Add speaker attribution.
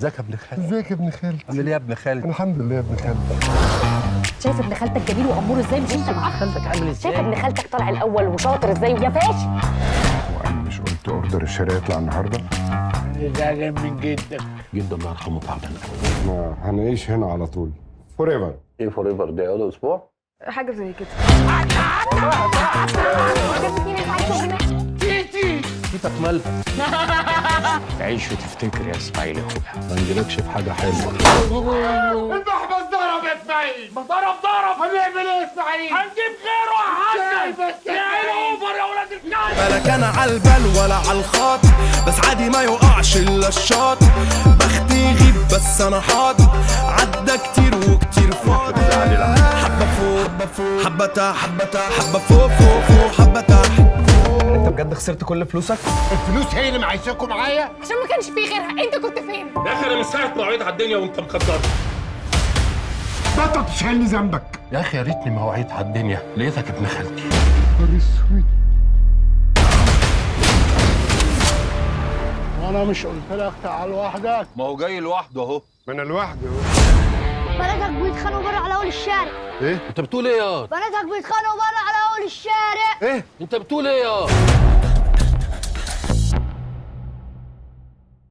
Speaker 1: ازيك يا ابن خالتي؟
Speaker 2: ازيك يا ابن خالتي؟
Speaker 1: عامل ايه يا ابن خالتي؟
Speaker 2: الحمد لله يا ابن خالتي.
Speaker 3: شايف ابن خالتك جميل وامور ازاي؟ مش انت معاه؟
Speaker 1: خالتك عامل ازاي؟
Speaker 3: شايف ابن خالتك طالع الاول وشاطر ازاي يا فاشل؟
Speaker 2: وانا مش قلت اوردر الشارع يطلع النهارده؟
Speaker 4: زعلان من جدك.
Speaker 1: جدا الله يرحمه تعبان قوي.
Speaker 2: احنا هنعيش هنا على طول فور ايفر.
Speaker 1: ايه فور ايفر دي؟ اول اسبوع؟
Speaker 3: حاجه زي كده.
Speaker 1: تيتك مالها؟
Speaker 4: تعيش وتفتكر يا اسماعيل يا اخويا.
Speaker 1: ما نجيلكش في حاجه حلوه.
Speaker 4: المحبس ضرب يا اسماعيل. ضرب هنعمل ايه يا اسماعيل؟ هنجيب غيره يا حاج. يا عيني اوفر يا ولاد الكلب.
Speaker 5: بالك انا عالبال ولا عالخاط، بس عادي ما يقعش الا الشاط. بختي يغيب بس انا حاضر، عدى كتير وكتير فاضي. حبه فوق حبه فوق، حبه تحت حبه تحت، حبه فوق فوق فوق، حبه تحت.
Speaker 6: انت بجد خسرت كل فلوسك؟
Speaker 4: الفلوس هي اللي معيشاكم معايا.
Speaker 3: عشان ما كانش فيه غيرها. انت كنت فين؟
Speaker 7: يا اخي انا من ساعه ما وعيت على الدنيا وانت مخدرني.
Speaker 2: بطل تشيل لي ذنبك.
Speaker 1: يا اخي يا ريتني ما وعيت على الدنيا لقيتك ابن خالتي.
Speaker 2: نهار اسود.
Speaker 4: وانا مش قلت لك تعال لوحدك؟
Speaker 1: ما هو جاي لوحده اهو.
Speaker 2: ما انا لوحدي اهو.
Speaker 8: بناتك بيتخانقوا بره على اول الشارع.
Speaker 2: ايه؟
Speaker 1: انت بتقول ايه يا؟
Speaker 8: بناتك بيتخانقوا بره على اول الشارع.
Speaker 2: ايه؟
Speaker 1: انت بتقول ايه يا؟